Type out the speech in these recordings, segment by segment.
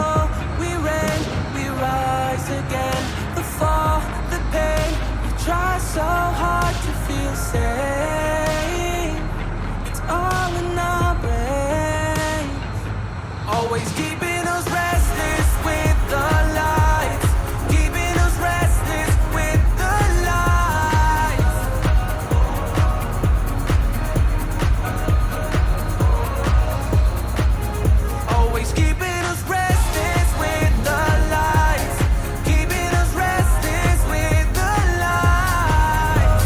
fall, we rain, we rise again. The fall, the pain, we try so hard to feel safe. It's all in our brains, always keeping us restless with the lights, keeping us restless with the lights. Always keeping us restless with the lights, keeping us restless with the lights.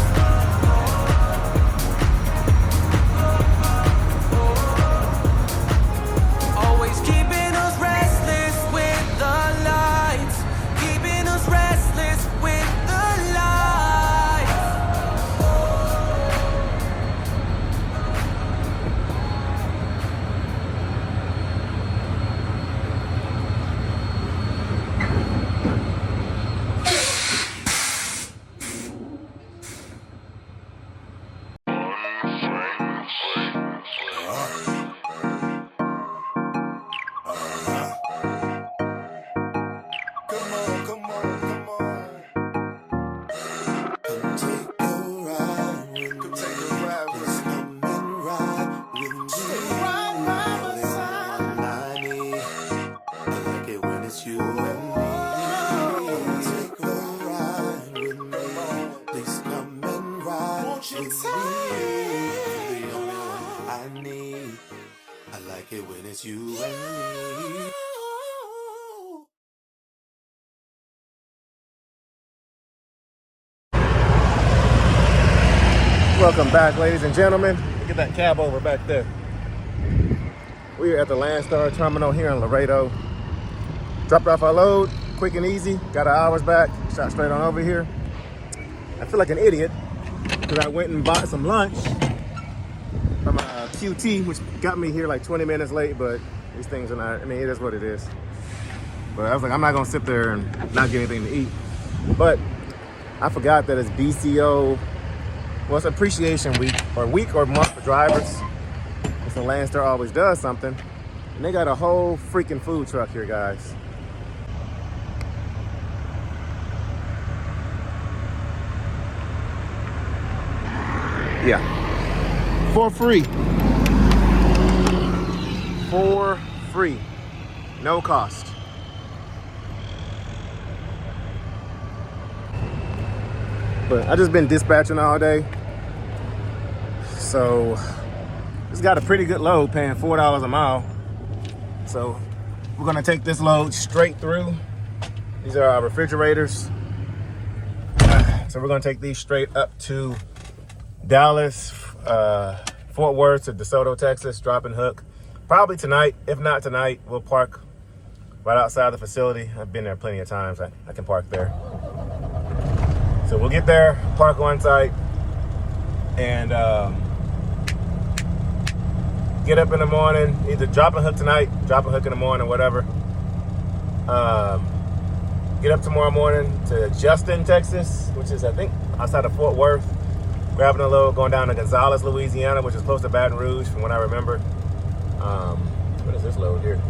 Always keeping us restless with the lights, keeping us restless with the lights. Come on. Come take a ride with me. Just come and ride with me. Ride by my side. I like it when it's you and me. Come take a ride with me. Please come and ride with me. You're the only one I need. I like it when it's you and me. Welcome back, ladies and gentlemen. Get that cab over back there. We are at the Landstar Terminal here in Laredo. Dropped off our load, quick and easy. Got our hours back, shot straight on over here. I feel like an idiot because I went and bought some lunch from QT, which got me here like 20 minutes late, but these things are not, I mean, it is what it is. But I was like, I'm not gonna sit there and not get anything to eat. But I forgot that it's BCO, well, it's Appreciation Week or month for drivers. And so Landstar always does something. And they got a whole freaking food truck here, guys. Yeah. For free. For free. No cost. But I just been dispatching all day. So it's got a pretty good load, paying $4 a mile. So we're gonna take this load straight through. These are our refrigerators. So we're gonna take these straight up to Dallas, Fort Worth to DeSoto, Texas, drop and hook. Probably tonight. If not tonight, we'll park right outside the facility. I've been there plenty of times. I can park there. So we'll get there, park on site, and get up in the morning, either drop and hook tonight, drop and hook in the morning, whatever. Get up tomorrow morning to Justin, Texas, which is, I think, outside of Fort Worth. Grabbing a load, going down to Gonzales, Louisiana, which is close to Baton Rouge, from what I remember. What is this load here?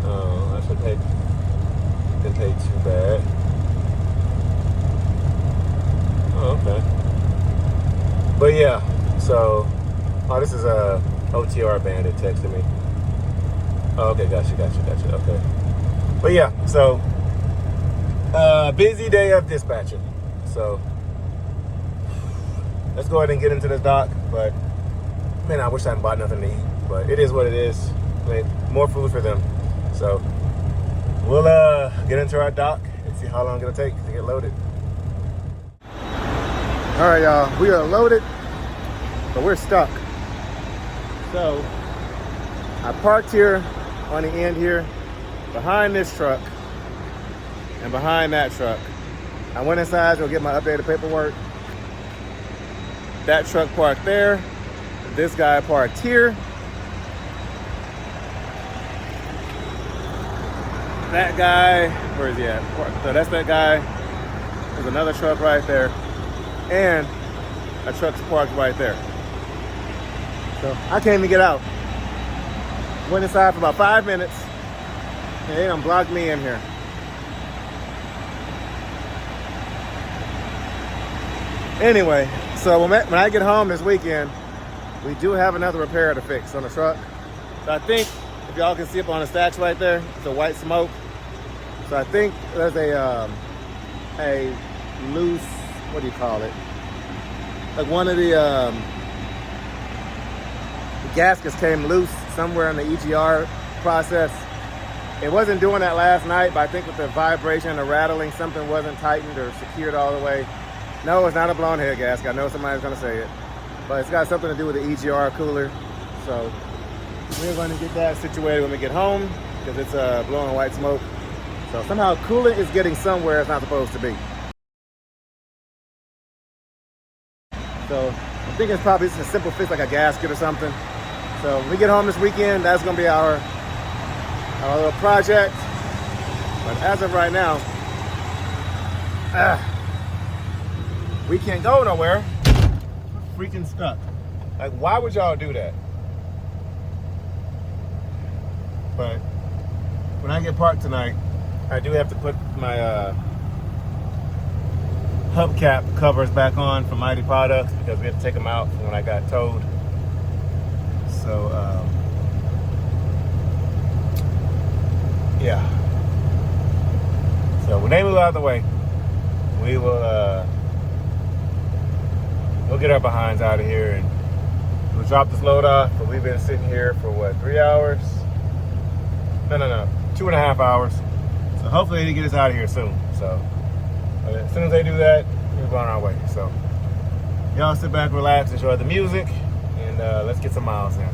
I should take, didn't take too bad. Oh, okay. But yeah, so, oh, this is a OTR Bandit texting me. Oh, okay, gotcha, okay. But yeah, so, busy day of dispatching. So, let's go ahead and get into this dock. But, man, I wish I hadn't bought nothing to eat. But it is what it is. I mean, more food for them. So, we'll get into our dock and see how long it'll take to get loaded. All right, y'all, we are loaded, but we're stuck. So I parked here on the end here, behind this truck and behind that truck. I went inside to go get my updated paperwork. That truck parked there. This guy parked here. That guy, where is he at? So that's that guy. There's another truck right there. And a truck's parked right there. So I can't even get out. Went inside for about 5 minutes, They done blocked me in here. Anyway, so when I get home this weekend, we do have another repair to fix on the truck. So I think, if y'all can see up on the stacks right there, it's a white smoke. So I think there's a loose, what do you call it? Like one of the gaskets came loose somewhere in the EGR process. It wasn't doing that last night, but I think with the vibration and the rattling, something wasn't tightened or secured all the way. No, it's not a blown head gasket. I know somebody's gonna say it, but it's got something to do with the EGR cooler. So we're going to get that situated when we get home because it's blowing white smoke. So somehow coolant is getting somewhere it's not supposed to be. So I think it's probably just a simple fix like a gasket or something. So when we get home this weekend, that's gonna be our little project. But as of right now, we can't go nowhere. We're freaking stuck. Like, why would y'all do that? But when I get parked tonight, I do have to put my hubcap covers back on for MyTee Products because we had to take them out from when I got towed. So, yeah. So when they move out of the way, we will we'll get our behinds out of here and we'll drop this load off. But we've been sitting here for what, 3 hours? No, 2.5 hours. So hopefully they get us out of here soon. So as soon as they do that, we're on our way. So y'all sit back, relax, enjoy the music, and let's get some miles in.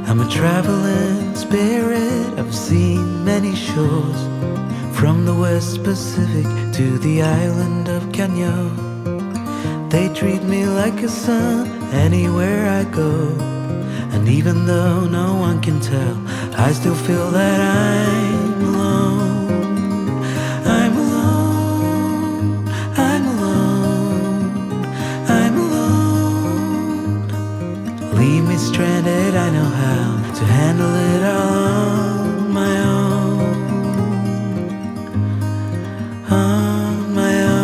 I'm a traveling spirit, I've seen many shores, from the West Pacific to the island of Kenya. They treat me like a son anywhere I go, and even though no one can tell, I still feel that I'm alone. I'm alone, I'm alone, I'm alone. Leave me stranded, I know how to handle it all on my own, on my own.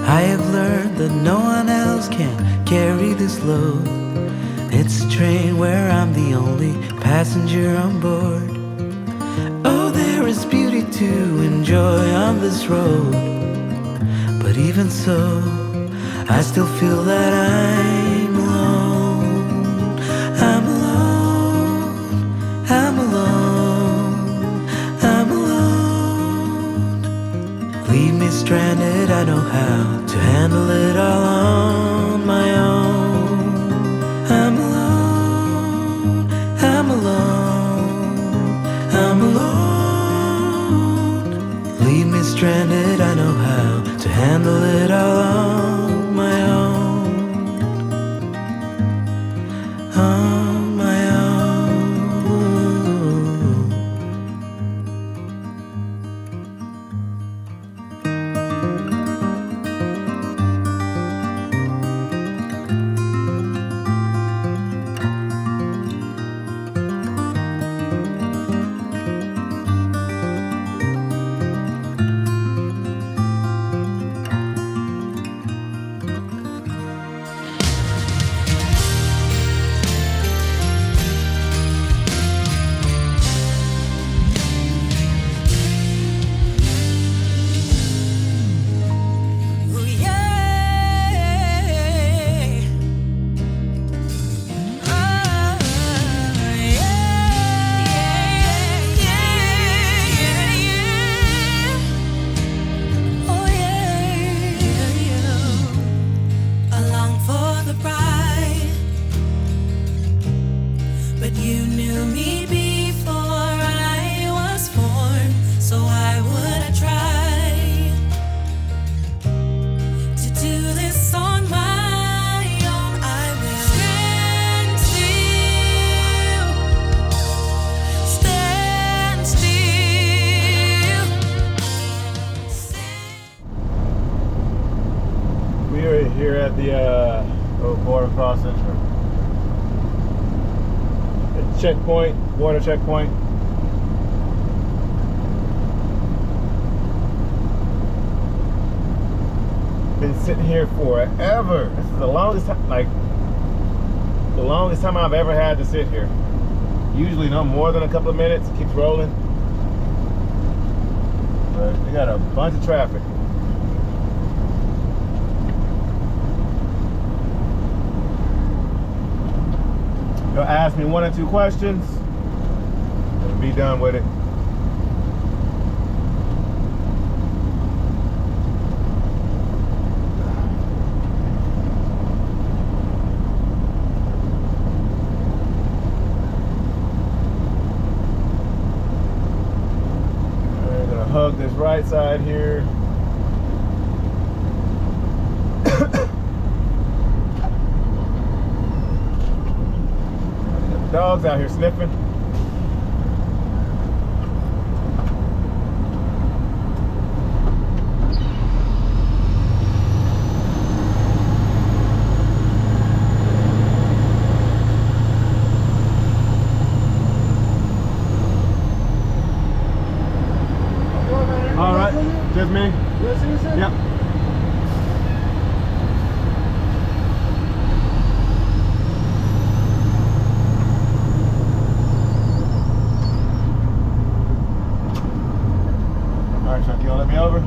I have learned that no one else can carry this load. It's a train where I'm the only passenger on board. Oh, there is beauty to enjoy on this road, but even so, I still feel that I'm alone. I'm alone, I'm alone, I'm alone. Leave me stranded, I know how to handle it all on my own. I'm alone, I'm alone, I'm alone. Leave me stranded, I know how to handle it all on my own, on my own. Why would I try to do this on my own? I will stand still. We are here at the border crossing, the checkpoint, border checkpoint. Been sitting here forever. This is the longest time, like the longest time I've ever had to sit here. Usually no more than a couple of minutes. It keeps rolling, but they got a bunch of traffic. They'll ask me 1 or 2 questions and be done with it. We're gonna hug this right side here. Dogs out here sniffing. All right, just me. Yep. You wanna let me over?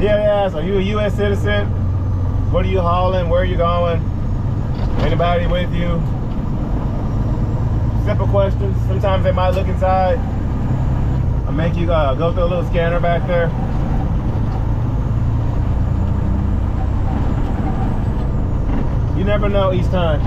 Yeah, so you a U.S. citizen? What are you hauling? Where are you going? Anybody with you? Simple questions. Sometimes they might look inside. I'll make you go through a little scanner back there. You never know each time.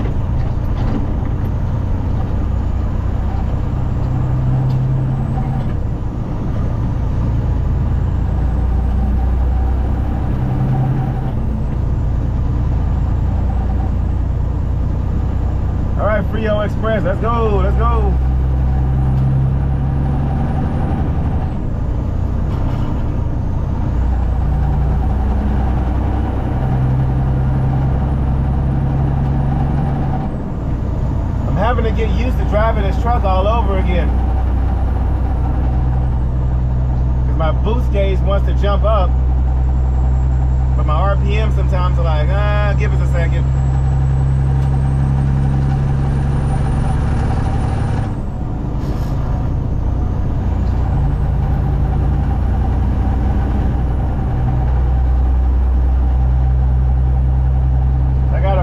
All right, Frio Express, let's go, let's go. I'm having to get used to driving this truck all over again. Because my boost gauge wants to jump up, but my RPM sometimes are like, give us a second.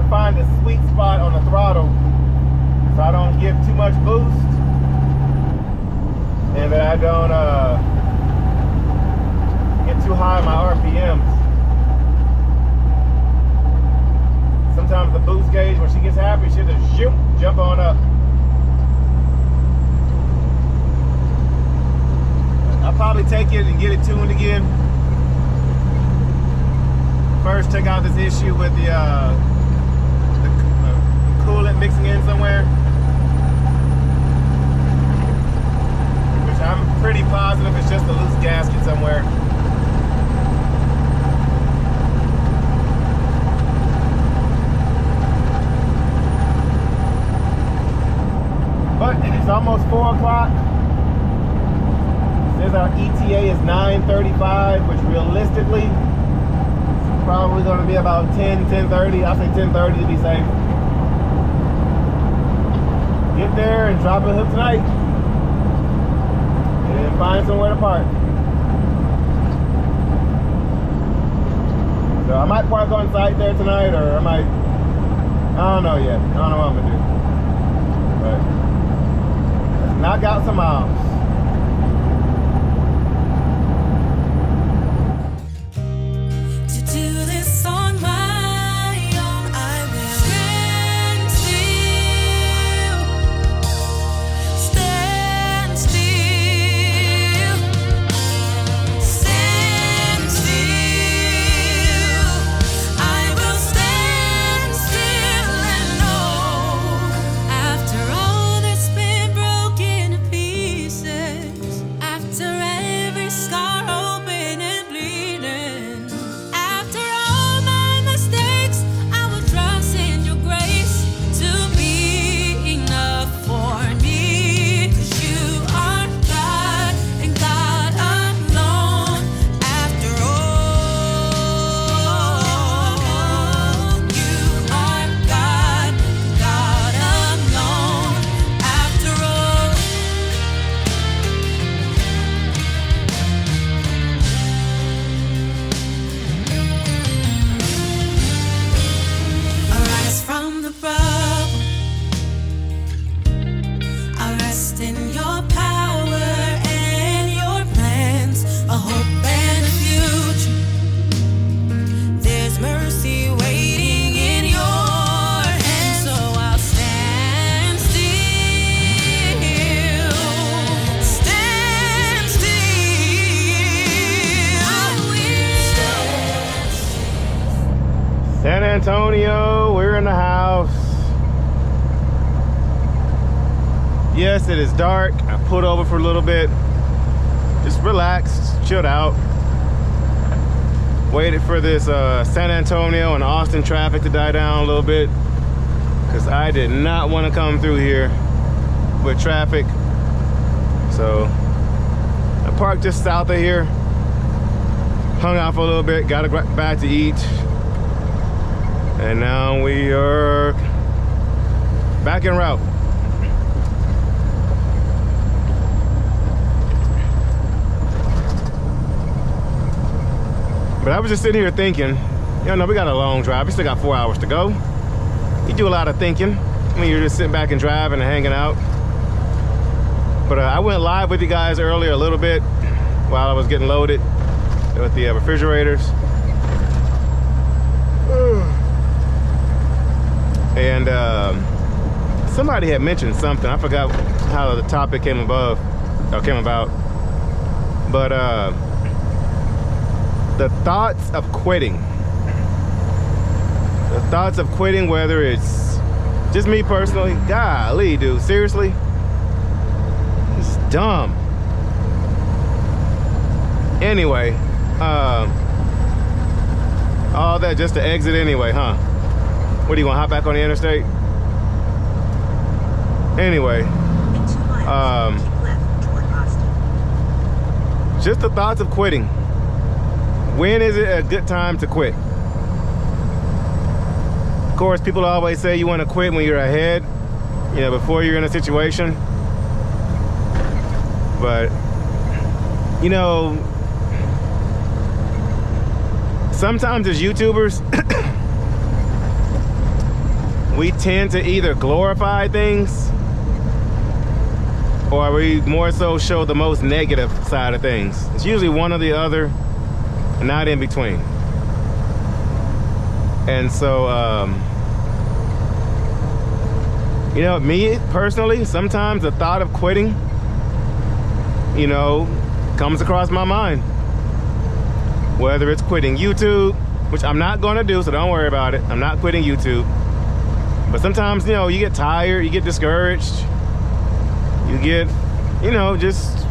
Find a sweet spot on the throttle so I don't give too much boost and that I don't get too high in my RPMs. Sometimes the boost gauge, when she gets happy, she'll just shoot, jump on up. I'll probably take it and get it tuned again. First, check out this issue with the coolant mixing in somewhere, which I'm pretty positive it's just a loose gasket somewhere. But it's almost 4 o'clock. It says our ETA is 9:35, which realistically is probably going to be about 10:30. I'll say 10:30 to be safe. Get there and drop a hook tonight and find somewhere to park. So I might park on site there tonight, or I don't know yet. I don't know what I'm gonna do. 1,000 miles. To do this on my own, I will stand still, stand still, stand still. I will stand still and know, after all that's been broken to pieces, after every scar open and bleeding, after all my mistakes, I will trust in your grace to be enough for me. 'Cause you are God and God alone. After all, you are God, God alone. After all. Arise from the rubble. I rest in your power and your plans, a hope and a future. There's mercy waiting in your hands, so I'll stand still, stand still. I will. San Antonio, we're in the house. Yes, it is dark. I pulled over for a little bit. Just relaxed, chilled out. Waited for this San Antonio and Austin traffic to die down a little bit, because I did not want to come through here with traffic. So I parked just south of here, hung out for a little bit, got a bite to eat, and now we are back en route. But I was just sitting here thinking, you know, we got a long drive. We still got 4 hours to go. You do a lot of thinking when you're just sitting back and driving and hanging out. But I went live with you guys earlier a little bit while I was getting loaded with the refrigerators. And somebody had mentioned something. I forgot how the topic came about. But the thoughts of quitting. The thoughts of quitting, whether it's just me personally. Golly, dude, seriously? It's dumb. Anyway, all that just to exit anyway, huh? What, are you gonna hop back on the interstate? Anyway, just the thoughts of quitting. When is it a good time to quit? Of course, people always say you want to quit when you're ahead, you know, before you're in a situation. But, you know, sometimes as YouTubers, we tend to either glorify things or we more so show the most negative side of things. It's usually one or the other, and not in between. And so, you know, me personally, sometimes the thought of quitting, you know, comes across my mind. Whether it's quitting YouTube, which I'm not gonna do, so don't worry about it. I'm not quitting YouTube. But sometimes, you know, you get tired, you get discouraged, you get, you know, just,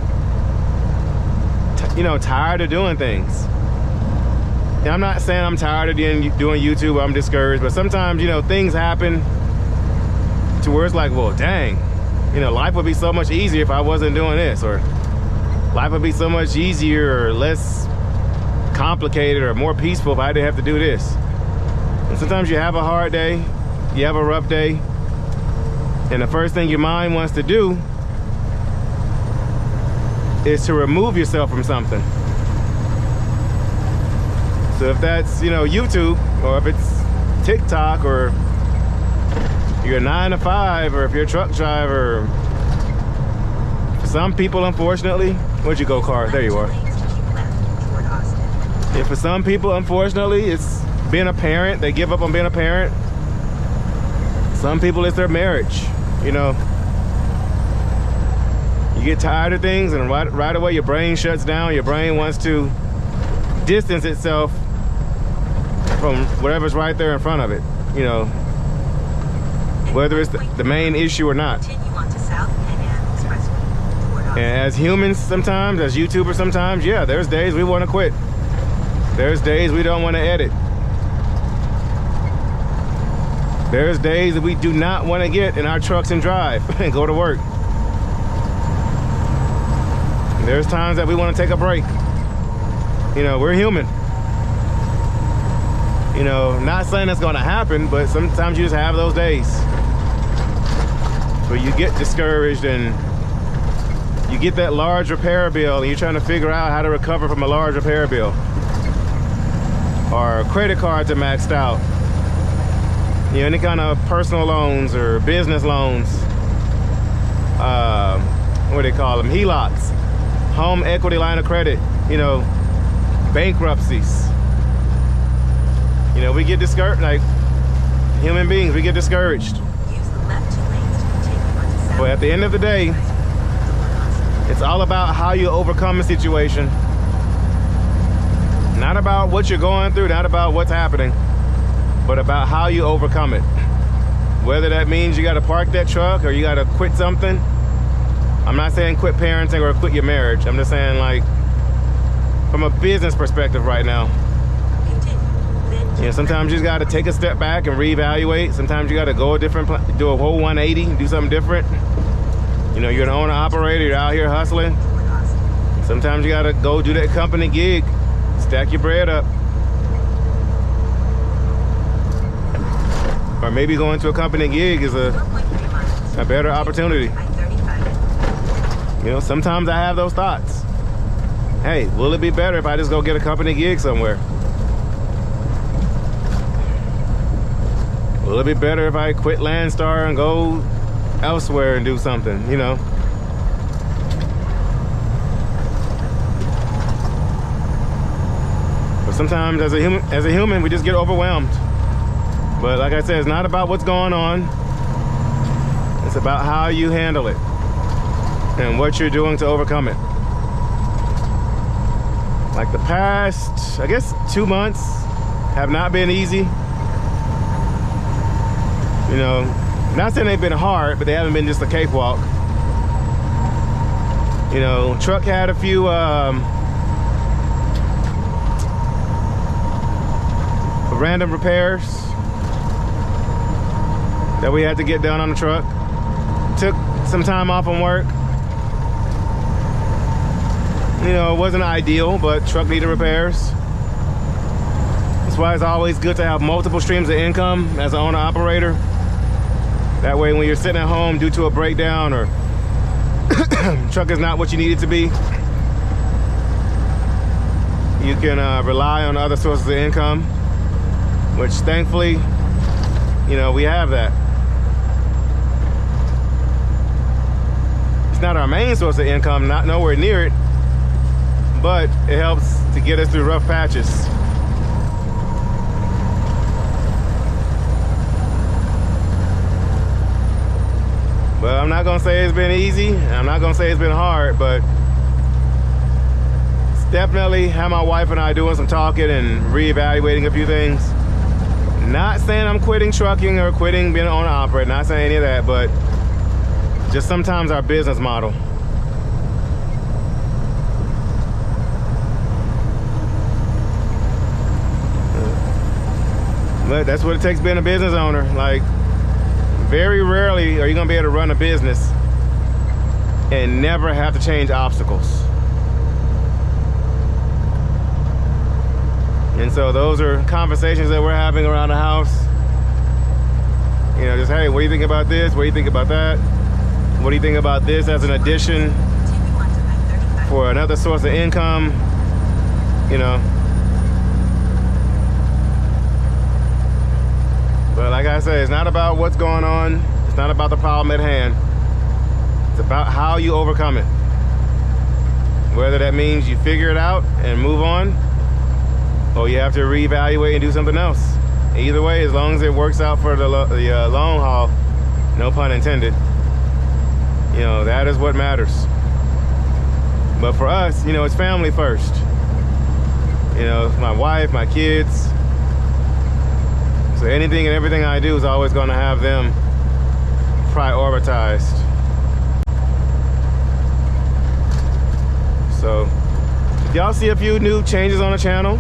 tired of doing things. And I'm not saying I'm tired of doing YouTube, I'm discouraged, but sometimes, you know, things happen to where it's like, well, dang, you know, life would be so much easier if I wasn't doing this, or life would be so much easier or less complicated or more peaceful if I didn't have to do this. And sometimes you have a hard day, you have a rough day, and the first thing your mind wants to do is to remove yourself from something. So if that's, you know, YouTube, or if it's TikTok, or you're a 9 to 5, or if you're a truck driver, some people, unfortunately, where'd you go, car? There you are. Yeah, for some people, unfortunately, it's being a parent. They give up on being a parent. Some people, it's their marriage. You know, you get tired of things, and right away your brain shuts down. Your brain wants to distance itself from whatever's right there in front of it. You know, whether it's the main issue or not. And as humans sometimes, as YouTubers sometimes, yeah, there's days we want to quit. There's days we don't want to edit. There's days that we do not want to get in our trucks and drive and go to work. And there's times that we want to take a break. You know, we're human. You know, not saying that's going to happen, but sometimes you just have those days where you get discouraged and you get that large repair bill and you're trying to figure out how to recover from a large repair bill. Or credit cards are maxed out. You know, any kind of personal loans or business loans. What do they call them? HELOCs. Home equity line of credit. You know, bankruptcies. You know, we get discouraged, like human beings, we get discouraged. But at the end of the day, it's all about how you overcome a situation. Not about what you're going through, not about what's happening, but about how you overcome it. Whether that means you gotta park that truck or you gotta quit something. I'm not saying quit parenting or quit your marriage. I'm just saying, like, from a business perspective right now. You know, sometimes you just gotta take a step back and reevaluate. Sometimes you gotta go do a whole 180, do something different. You know, you're an owner operator, you're out here hustling. Sometimes you gotta go do that company gig, stack your bread up. Or maybe going to a company gig is a better opportunity. You know, sometimes I have those thoughts. Hey, will it be better if I just go get a company gig somewhere? Will it be better if I quit Landstar and go elsewhere and do something, you know? But sometimes as a human, we just get overwhelmed. But like I said, it's not about what's going on. It's about how you handle it and what you're doing to overcome it. Like the past, I guess, 2 months have not been easy. You know, not saying they've been hard, but they haven't been just a cakewalk. You know, truck had a few random repairs that we had to get done on the truck. Took some time off from work. You know, it wasn't ideal, but truck needed repairs. That's why it's always good to have multiple streams of income as an owner-operator. That way when you're sitting at home due to a breakdown or truck is not what you need it to be, you can rely on other sources of income, which thankfully, you know, we have that. It's not our main source of income, not nowhere near it, but it helps to get us through rough patches. But I'm not gonna say it's been easy. I'm not gonna say it's been hard, but it's definitely how my wife and I doing some talking and reevaluating a few things. Not saying I'm quitting trucking or quitting being an owner operator, not saying any of that, but just sometimes our business model. But that's what it takes being a business owner. Like, very rarely are you gonna be able to run a business and never have to change obstacles. And so those are conversations that we're having around the house. You know, just, hey, what do you think about this? What do you think about that? What do you think about this as an addition for another source of income? You know. But like I said, it's not about what's going on. It's not about the problem at hand. It's about how you overcome it. Whether that means you figure it out and move on, or you have to reevaluate and do something else. Either way, as long as it works out for the long haul, no pun intended, you know, that is what matters. But for us, you know, it's family first. You know, it's my wife, my kids. So anything and everything I do is always going to have them prioritized. So if y'all see a few new changes on the channel,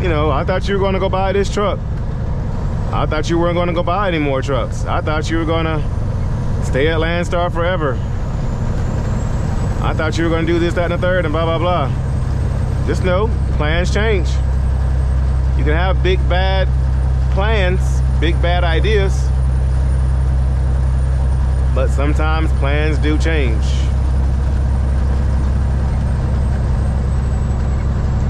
you know, I thought you were going to go buy this truck. I thought you weren't going to go buy any more trucks. I thought you were going to stay at Landstar forever. I thought you were going to do this, that, and the third, and blah, blah, blah. Just know, plans change. You can have big, bad plans, big, bad ideas, but sometimes plans do change.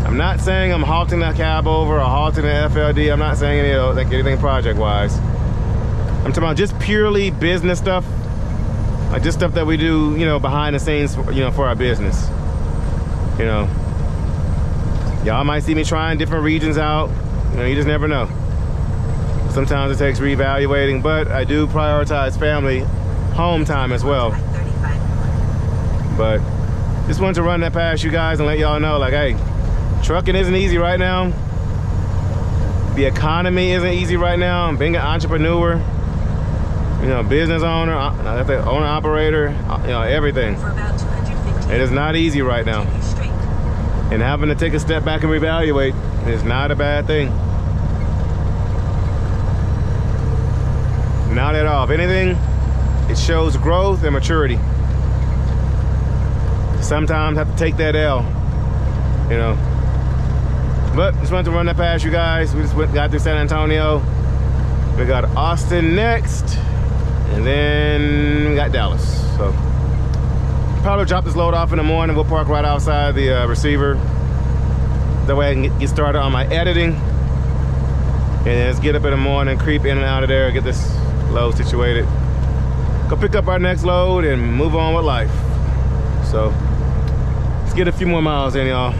I'm not saying I'm halting the cab over or halting the FLD. I'm not saying anything project-wise. I'm talking about just purely business stuff. Like just stuff that we do, you know, behind the scenes, you know, for our business. You know, y'all might see me trying different regions out. You know, you just never know. Sometimes it takes reevaluating, but I do prioritize family, home time as well. But just wanted to run that past you guys and let y'all know, like, hey, trucking isn't easy right now. The economy isn't easy right now. Being an entrepreneur, you know, business owner, owner operator, you know, everything. It is not easy right now. And having to take a step back and reevaluate is not a bad thing. Not at all. If anything, it shows growth and maturity. Sometimes have to take that L, you know. But just wanted to run that past you guys. We just got through San Antonio. We got Austin next. And then we got Dallas. So probably drop this load off in the morning. We'll park right outside the receiver. That way I can get started on my editing. And then let's get up in the morning, creep in and out of there, get this load situated. Go pick up our next load and move on with life. So let's get a few more miles in, y'all.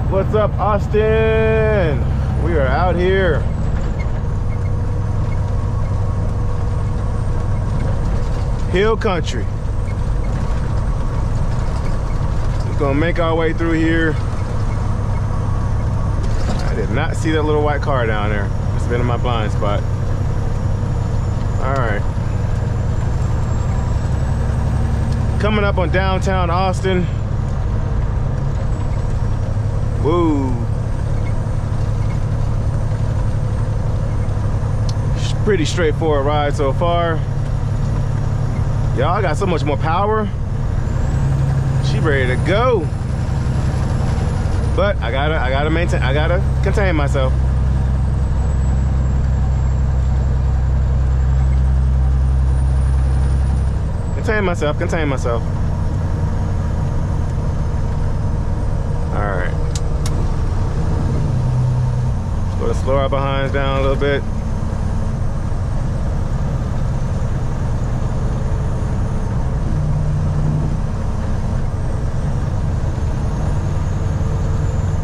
What's up, Austin? We are out here. Hill country. We're gonna make our way through here. I did not see that little white car down there. It's been in my blind spot. All right. Coming up on downtown Austin. Woo. Pretty straightforward ride so far. Y'all got so much more power. She ready to go. But I gotta contain myself. Contain myself. All right. Let's go to slow our behinds down a little bit.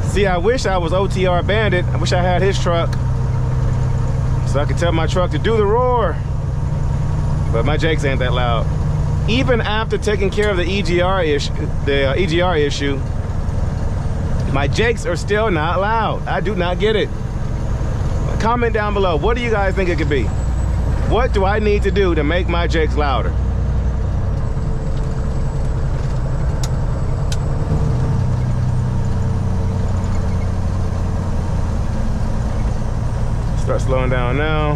See, I wish I was OTR Bandit. I wish I had his truck, so I could tell my truck to do the roar. But my Jakes ain't that loud. Even after taking care of the EGR issue, my Jakes are still not loud. I do not get it. Comment down below. What do you guys think it could be? What do I need to do to make my Jakes louder? Start slowing down now.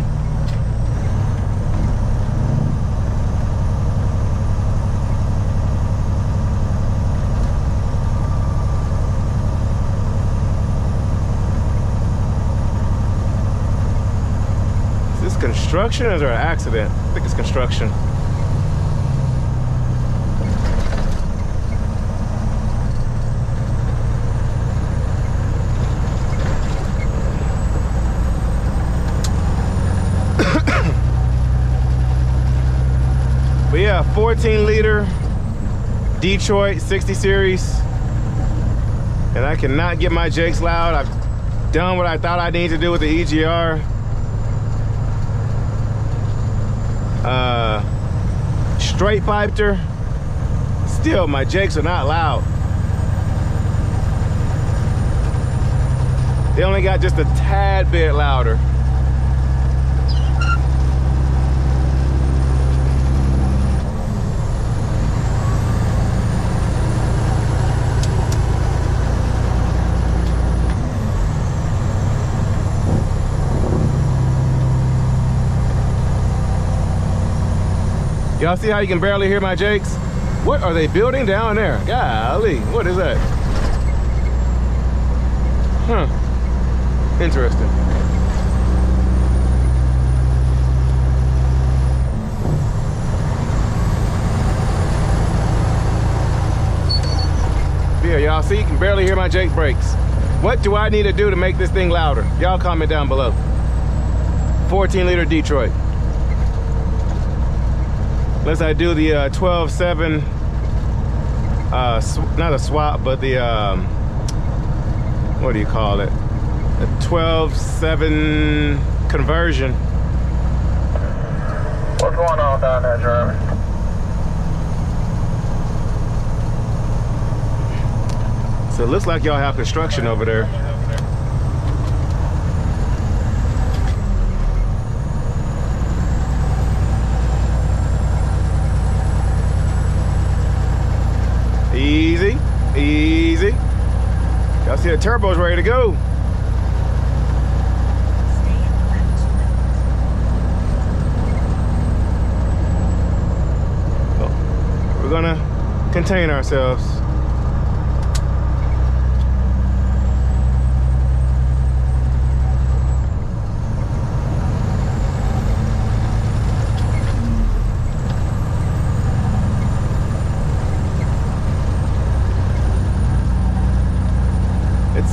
Is this construction or is there an accident? I think it's construction. But yeah, 14-liter Detroit 60 series, and I cannot get my Jakes loud. I've done what I thought I needed to do with the EGR. Straight piped her. Still, my Jakes are not loud. They only got just a tad bit louder. Y'all see how you can barely hear my Jakes? What are they building down there? Golly, what is that? Huh, interesting. Yeah, y'all see, you can barely hear my Jake brakes. What do I need to do to make this thing louder? Y'all comment down below. 14-liter Detroit. Unless I do the 12-7, not a swap, but the, what do you call it? A 12-7 conversion. What's going on down there, Jeremy? So it looks like y'all have construction over there. Easy, easy. Y'all see the turbo's ready to go. Oh, we're gonna contain ourselves.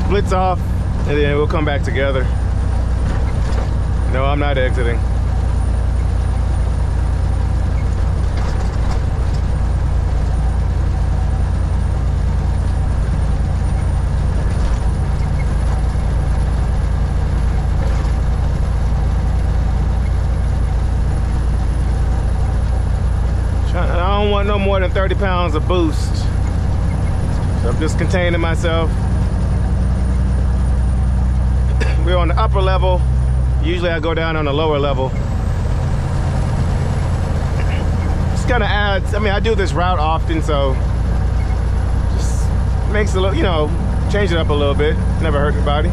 Splits off and then we'll come back together. No, I'm not exiting. I don't want no more than 30 pounds of boost. So I'm just containing myself. We're on the upper level. Usually I go down on the lower level. Just kind of adds, I mean, I do this route often, so just makes it a little, you know, change it up a little bit. Never hurt anybody.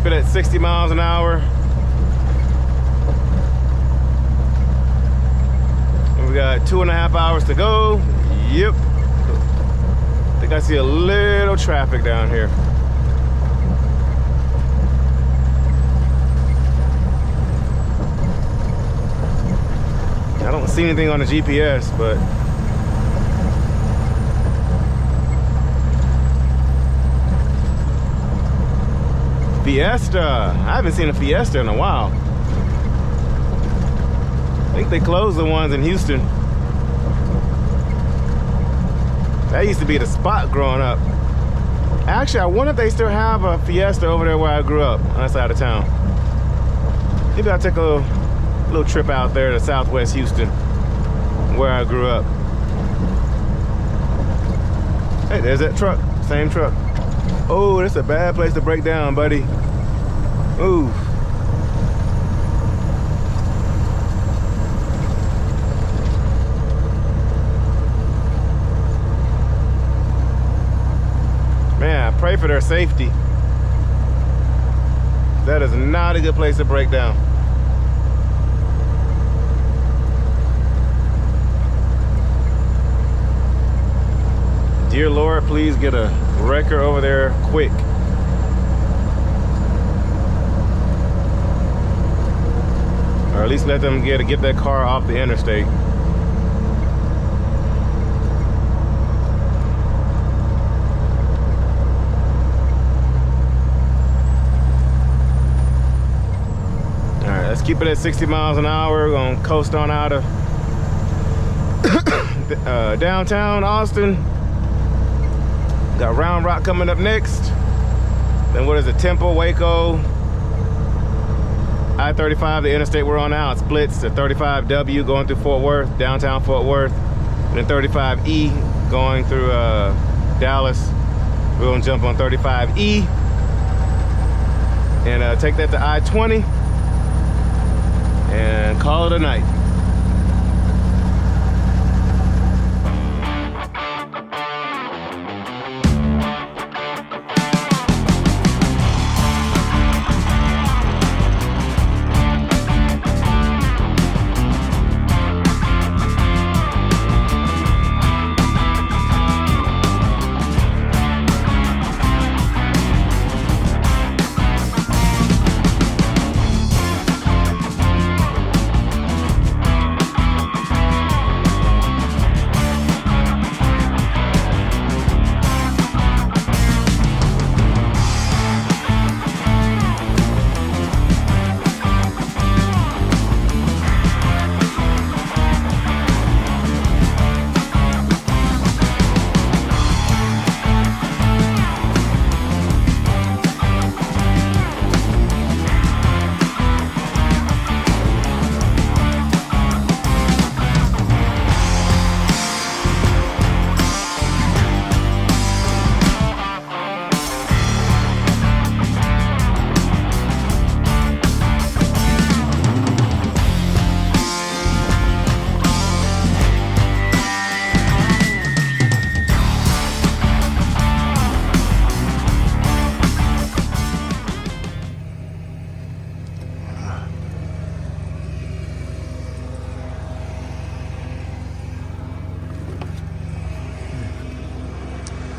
keep it at 60 miles an hour. And we got 2.5 hours to go. Yep. I think I see a little traffic down here. I don't see anything on the GPS, but Fiesta. I haven't seen a Fiesta in a while. I think they closed the ones in Houston. That used to be the spot growing up. Actually, I wonder if they still have a Fiesta over there where I grew up, on that side of town. Maybe I'll take a little trip out there to Southwest Houston, where I grew up. Hey, there's that truck, same truck. Oh, that's a bad place to break down, buddy. Ooh. Man, I pray for their safety. That is not a good place to break down. Dear Lord, please get a wrecker over there quick. Or at least let them get that car off the interstate. All right, let's keep it at 60 miles an hour. We're gonna coast on out of downtown Austin. Got Round Rock coming up next. Then what is it? Temple, Waco, I-35, the interstate we're on now. It splits to 35W going through Fort Worth, downtown Fort Worth, and then 35E going through Dallas. We're gonna jump on 35E and take that to I-20 and call it a night.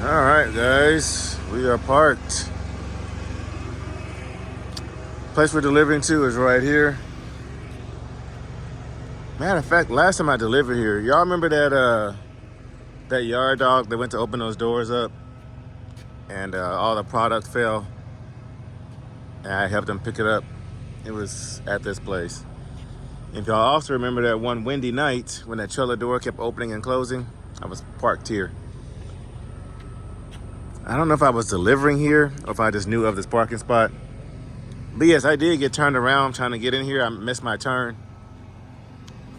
All right, guys, we are parked. Place we're delivering to is right here. Matter of fact, last time I delivered here, y'all remember that yard dog that went to open those doors up and all the product fell? And I helped him pick it up. It was at this place. If y'all also remember that one windy night when that trailer door kept opening and closing, I was parked here. I don't know if I was delivering here or if I just knew of this parking spot. But yes, I did get turned around trying to get in here. I missed my turn.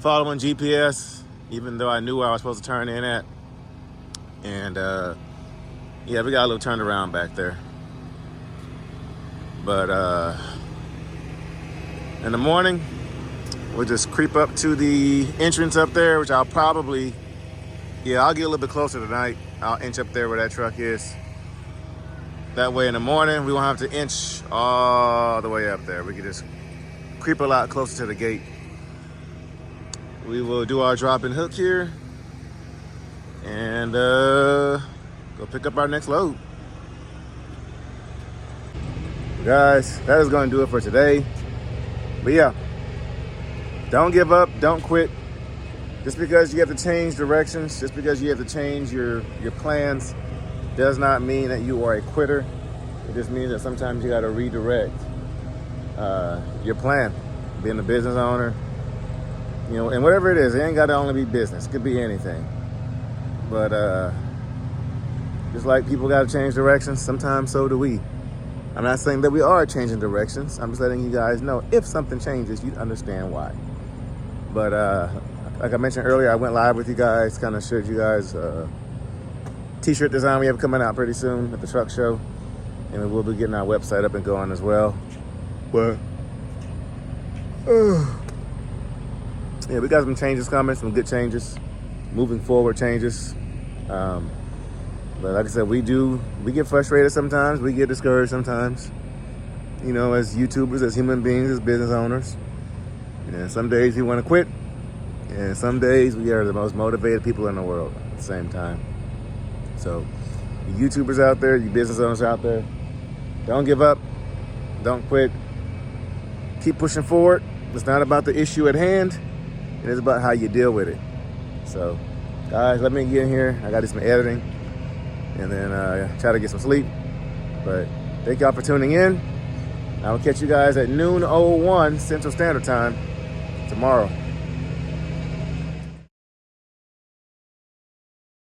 Following GPS, even though I knew where I was supposed to turn in at. And yeah, we got a little turned around back there. But in the morning, we'll just creep up to the entrance up there, which I'll probably, I'll get a little bit closer tonight. I'll inch up there where that truck is. That way in the morning, we won't have to inch all the way up there. We can just creep a lot closer to the gate. We will do our drop and hook here and go pick up our next load. Guys, that is going to do it for today. But yeah, don't give up, don't quit. Just because you have to change directions, just because you have to change your plans, does not mean that you are a quitter. It just means that sometimes you got to redirect your plan. Being a business owner, you know, and whatever it is, it ain't got to only be business. It could be anything. But just like people got to change directions, sometimes so do we. I'm not saying that we are changing directions. I'm just letting you guys know if something changes, you'd understand why. But like I mentioned earlier, I went live with you guys, kind of showed you guys t-shirt design we have coming out pretty soon at the truck show. And we will be getting our website up and going as well. But yeah, we got some changes coming, some good changes, moving forward changes. But like I said, we get frustrated sometimes, we get discouraged sometimes, you know, as YouTubers, as human beings, as business owners. And some days we want to quit, and some days we are the most motivated people in the world at the same time. So, you YouTubers out there, you business owners out there, don't give up, don't quit, keep pushing forward. It's not about the issue at hand, it is about how you deal with it. So, guys, let me get in here. I got to do some editing, and then try to get some sleep. But thank y'all for tuning in. I will catch you guys at noon 01 Central Standard Time tomorrow.